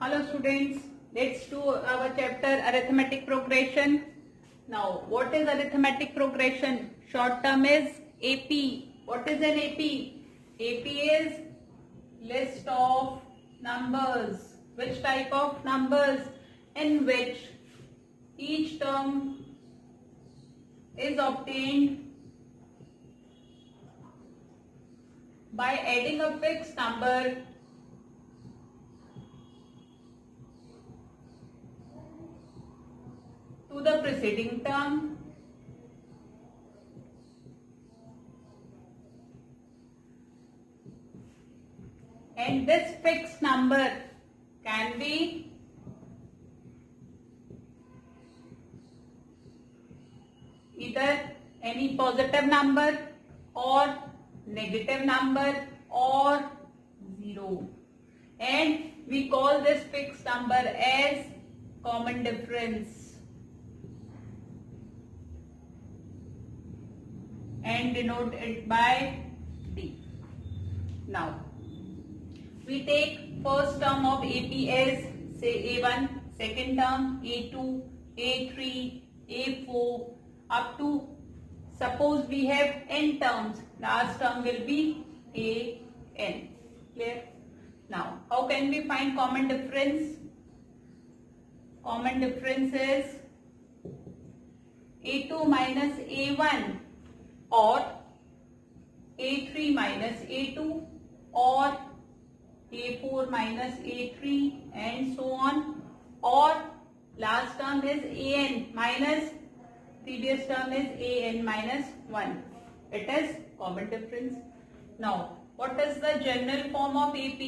Hello students, let's do our chapter arithmetic progression. Now, what is arithmetic progression? Short term is AP. What is an AP? AP is list of numbers. Which type of numbers? In which each term is obtained by adding a fixed number to the preceding term and this fixed number can be either any positive number or negative number or zero, and we call this fixed number as common difference and denote it by D. Now, we take first term of AP as say A1, second term A2, A3, A4 up to, suppose we have n terms, last term will be AN. Clear? Now, how can we find common difference? Common difference is A2 minus A1 or A3 minus A2 or A4 minus A3 and so on, or last term is AN minus previous term is AN minus 1. It is common difference. Now, what is the general form of AP?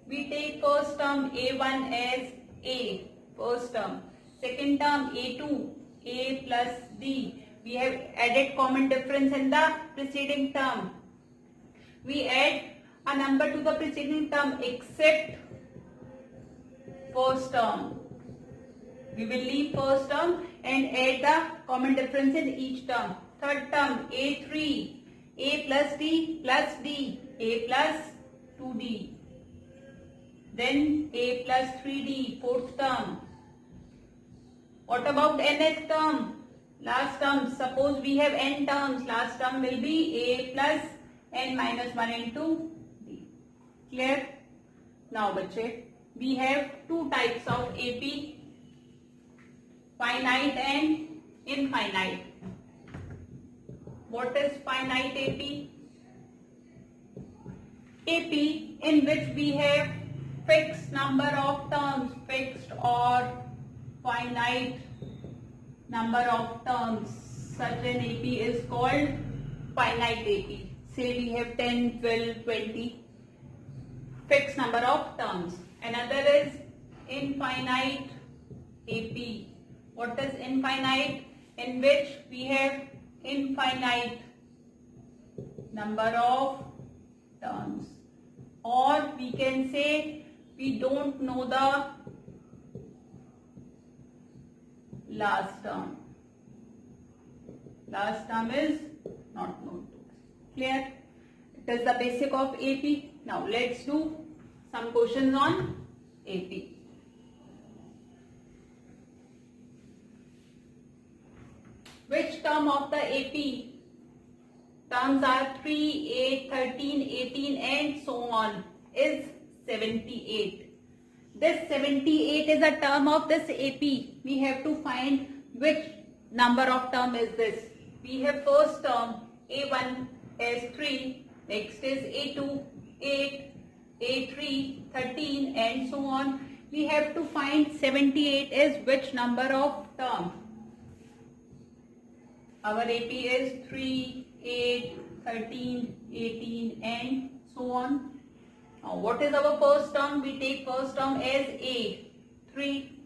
We take first term A1 as A, first term. Second term A2, A plus D. We have added common difference in the preceding term. We add a number to the preceding term except first term. We will leave first term and add the common difference in each term. Third term A3, A plus D, A plus 2D. Then A plus 3D, fourth term. What about nth term? Last term, suppose we have n terms, last term will be A plus n minus 1 into D. Clear? Now, bache, we have two types of AP, finite and infinite. What is finite AP? AP in which we have fixed number of terms, fixed or finite number of terms. Such an AP is called finite AP. Say we have 10, 12, 20 fixed number of terms. Another is infinite AP. What is infinite? In which we have infinite number of terms, or we can say we don't know the last term. Last term is not known to us. Clear? It is the basic of AP. Now let's do some questions on AP. Which term of the AP? Terms are 3, 8, 13, 18 and so on is 78. This 78 is a term of this AP. We have to find which number of term is this. We have first term A1 as 3, next is A2, 8, A3, 13 and so on. We have to find 78 is which number of term. Our AP is 3, 8, 13, 18 and so on. Now, what is our first term? We take first term as A, 3.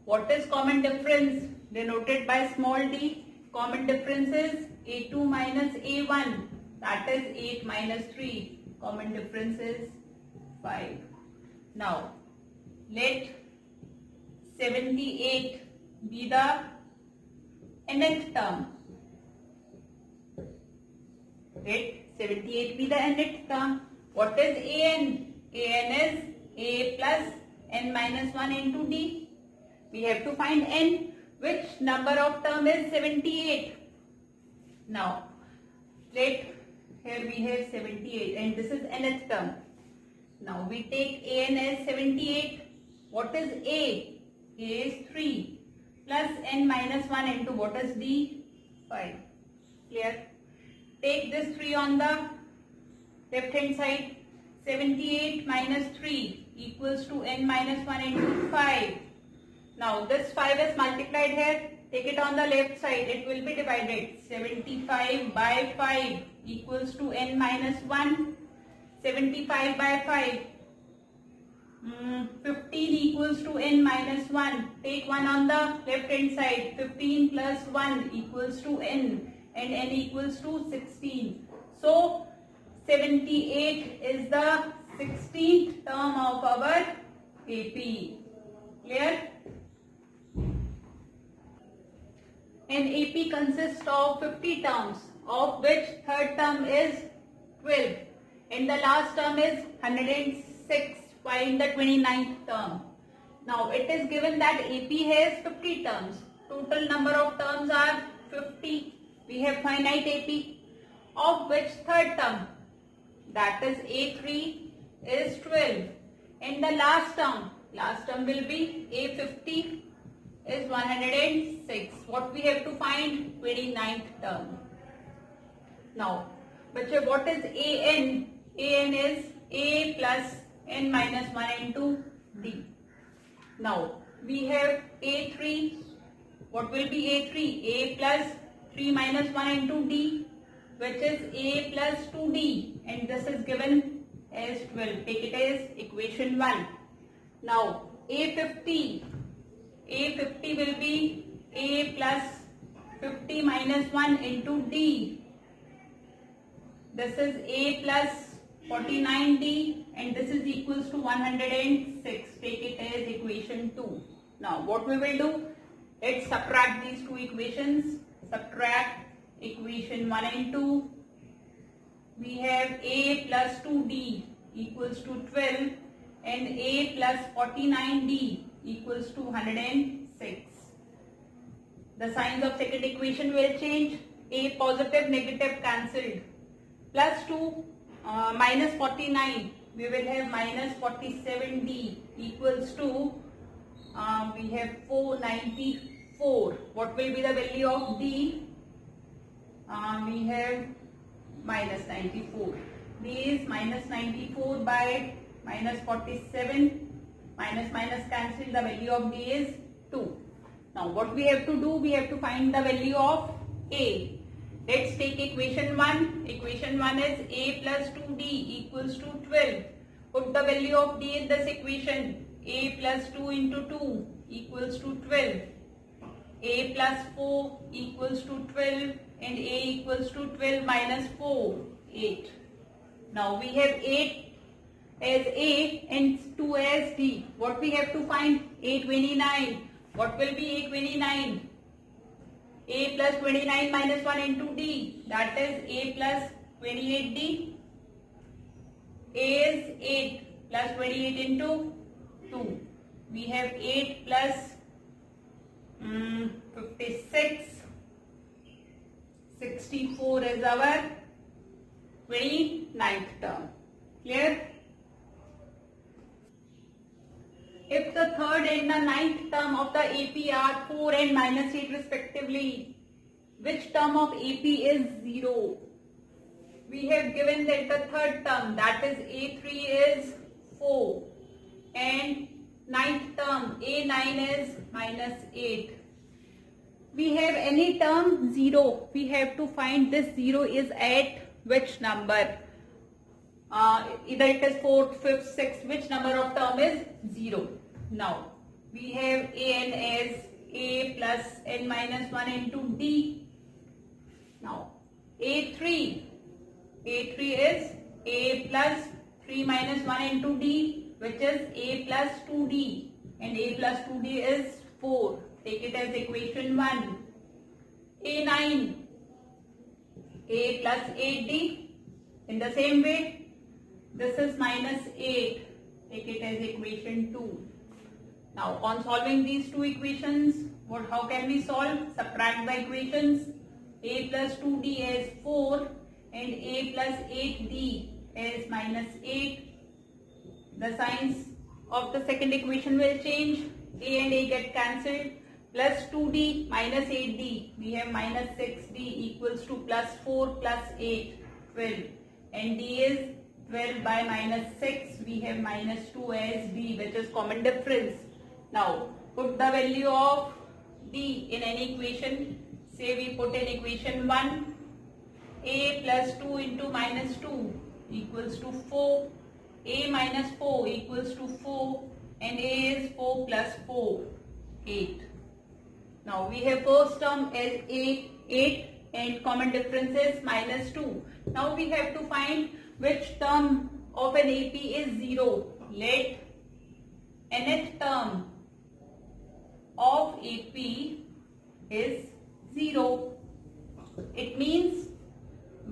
What is common difference? Denoted by small d. Common difference is A2 minus A1. That is 8 minus 3. Common difference is 5. Now, let 78 be the nth term. Let 78 be the nth term. What is an? An is a plus n minus 1 into d. We have to find n. Which number of term is 78? Now, here we have 78 and this is nth term. Now we take an as 78. What is a? A is 3 plus n minus 1 into what is d? 5. Clear? Take this 3 on the left hand side. 78 minus 3 equals to n minus 1 into 5. Now this 5 is multiplied here. Take it on the left side. It will be divided. 75 by 5 equals to n minus 1. 75 by 5. 15 equals to n minus 1. Take 1 on the left hand side. 15 plus 1 equals to n. And n equals to 16. So 78 is the 16th term of our AP. Clear? An AP consists of 50 terms, of which third term is 12 and the last term is 106, find the 29th term. Now it is given that AP has 50 terms. Total number of terms are 50. We have finite AP, of which third term, that is A3, is 12 and the last term will be A50 is 106. What we have to find? 29th term. Now, what is AN? AN is A plus n minus 1 into D. Now, we have A3. What will be A3? A plus 3 minus 1 into D, which is A plus 2D, and this is given as 12. Take it as equation 1. Now, A50 will be A plus 50 minus 1 into D. This is A plus 49D and this is equals to 106. Take it as equation 2. Now what we will do? Let's subtract these two equations. Subtract equation 1 and 2. We have A plus 2D equals to 12 and A plus 49D equals to 106. The signs of second equation will change. A positive, negative cancelled. Plus 2 minus 49. We will have minus 47D equals to we have 494. What will be the value of D? We have minus 94. D is minus 94 by minus 47. Minus minus cancel, the value of D is 2. Now what we have to do? We have to find the value of A. Let's take equation 1. Equation 1 is A plus 2D equals to 12. Put the value of D in this equation. A plus 2 into 2 equals to 12. A plus 4 equals to 12 and A equals to 12 minus 4, 8. Now we have 8 as A and 2 as D. What we have to find? A29. What will be A29? A plus 29 minus 1 into D. That is A plus 28D. A is 8 plus 28 into 2. We have 8 plus 56. 64 is our 29th term. Clear? If the third and the ninth term of the AP are 4 and minus 8 respectively, which term of AP is 0? We have given that the third term, that is A3, is 4 and ninth term A9 is minus 8. We have any term 0. We have to find this 0 is at which number? Either it is 4th, 5th, 6th, which number of term is 0. Now, we have An as A plus n minus 1 into D. Now, A3 is A plus 3 minus 1 into D, which is A plus 2D, and A plus 2D is 4. Take it as equation 1. A9, A plus 8D. In the same way, This is minus 8. Take it as equation 2. Now on solving these two equations, how can we solve? Subtract the equations. A plus 2d as 4 and a plus 8d as minus 8. The signs of the second equation will change. A and a get cancelled. Plus 2d minus 8d. We have minus 6d equals to plus 4 plus 8, 12. And d is 12 by minus 6. We have minus 2 as d, which is common difference. Now put the value of d in any equation. Say we put in equation 1. A plus 2 into minus 2 equals to 4. A minus 4 equals to 4. And a is 4 plus 4, 8. Now we have first term as 8 and common difference is minus 2. Now we have to find which term of an AP is 0. Let nth term of AP is 0. It means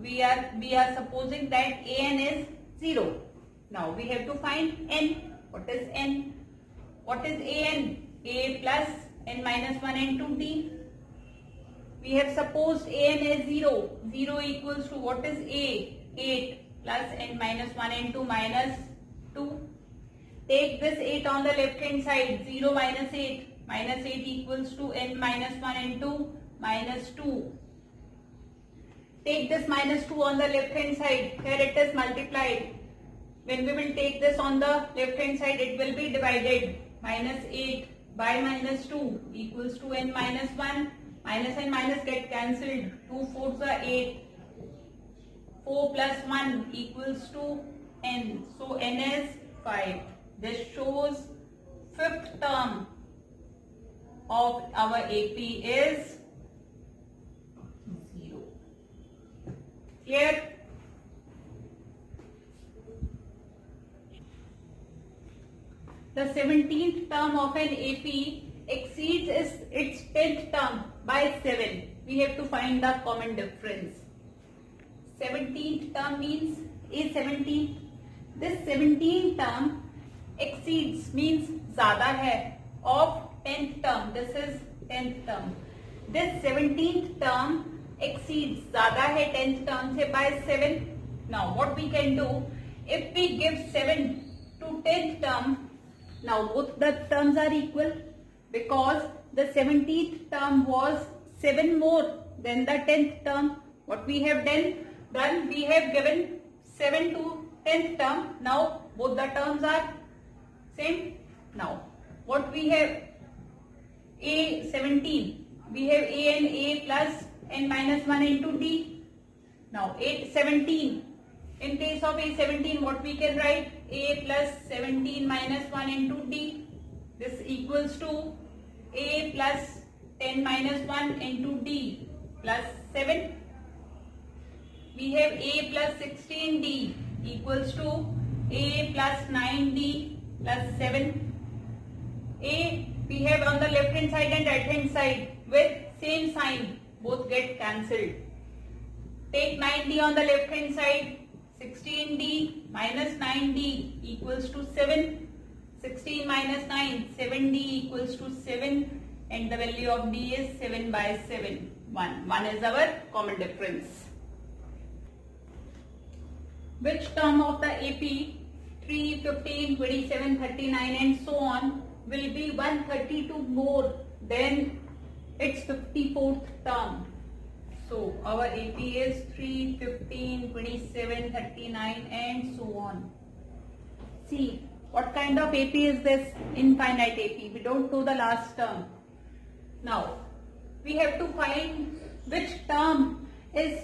we are supposing that an is 0. Now we have to find n. What is n? What is an? A plus n minus 1 and 2d. We have supposed an as 0. 0 equals to what is a? 8 plus n minus 1 and 2 minus 2. Take this 8 on the left hand side. 0 minus 8. Minus 8 equals to n minus 1 and 2 minus 2. Take this minus 2 on the left hand side. Here it is multiplied. When we will take this on the left hand side, it will be divided. Minus 8 by minus 2 equals to n minus 1. Minus and minus get cancelled. 2 fours are 8. 4 plus 1 equals to n. So n is 5. This shows fifth term of our AP is 0. Clear? The 17th term of an AP exceeds its 10th term by 7. We have to find the common difference. 17th term means A17. This 17th term exceeds means ज़्यादा है of 10th term. This is 10th term. This 17th term exceeds ज़्यादा है 10th term से by 7. Now what we can do, if we give 7 to 10th term, now both the terms are equal because the 17th term was 7 more than the 10th term. What we have done, we have given 7 to 10th term. Now both the terms are same. Now what we have, A17, we have A and A plus n minus 1 into D. Now 17. In case of A17, what we can write? A plus 17 minus 1 into D. This equals to A plus 10 minus 1 into D plus 7. We have A plus 16D equals to A plus 9D plus 7. A we have on the left hand side and right hand side with same sign. Both get cancelled. Take 9D on the left hand side. 16D minus 9D equals to 7. 16 minus 9, 7D equals to 7. And the value of D is 7 by 7. 1. 1 is our common difference. Which term of the AP 3, 15, 27, 39 and so on will be 132 more than its 54th term? So our AP is 3, 15, 27, 39 and so on. See, what kind of AP is this? Infinite AP. We don't know the last term. Now, we have to find which term is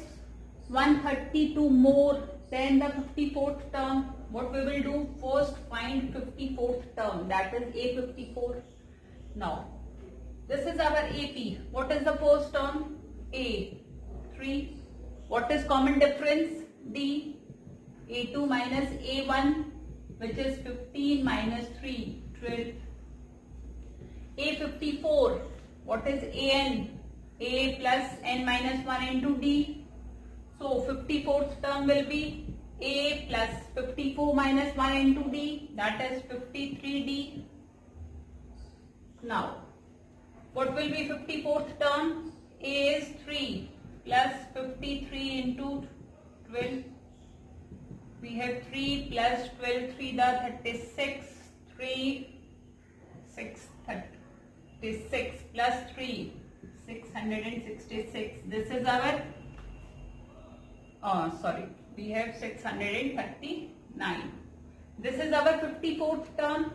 132 more than the 54th term. What we will do? First find 54th term, that is A54. Now, this is our AP. What is the first term? A. 3. What is common difference? D. A2 minus A1, which is 15 minus 3, 12. A54. What is AN? A plus n minus 1 into D. So 54th term will be A plus 54 minus 1 into D, that is 53D. Now, what will be 54th term? A is 3 plus 53 into 12. We have 3 plus 12, 3 the 36, 3, 6, 36 plus 3, 666. This is our, we have 639. This is our 54th term.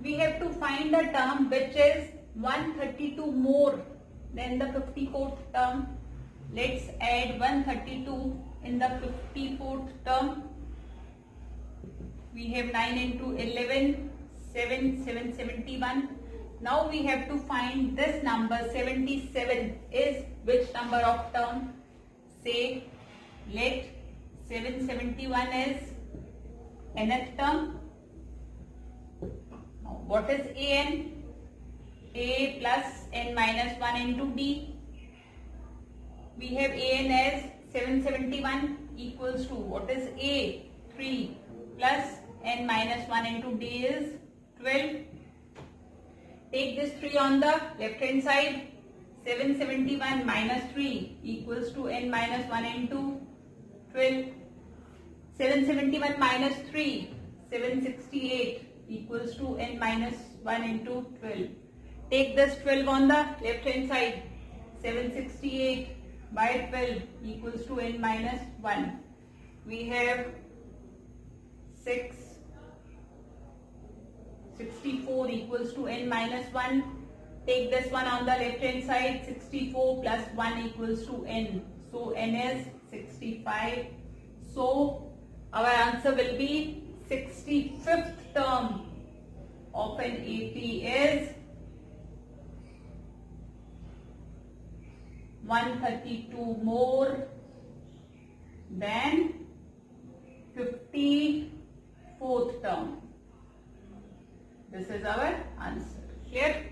We have to find a term which is 132 more than the 54th term. Let's add 132 in the 54th term. We have 9 into 11, 771. Now we have to find this number 77 is which number of term? Say, let 771 is nth term. Now what is an? A plus n minus 1 into D. We have an as 771 equals to, what is A? 3 plus n minus 1 into D is 12. Take this 3 on the left hand side. 771 minus 3 equals to n minus 1 into 12. 771 minus 3, 768 equals to n minus 1 into 12. Take this 12 on the left hand side. 768 by 12 equals to n minus 1. We have 64 equals to n minus 1. Take this one on the left hand side. 64 plus 1 equals to n. So n is 65. So our answer will be 65th term of an AP is 132 more than 54th term. This is our answer. Clear?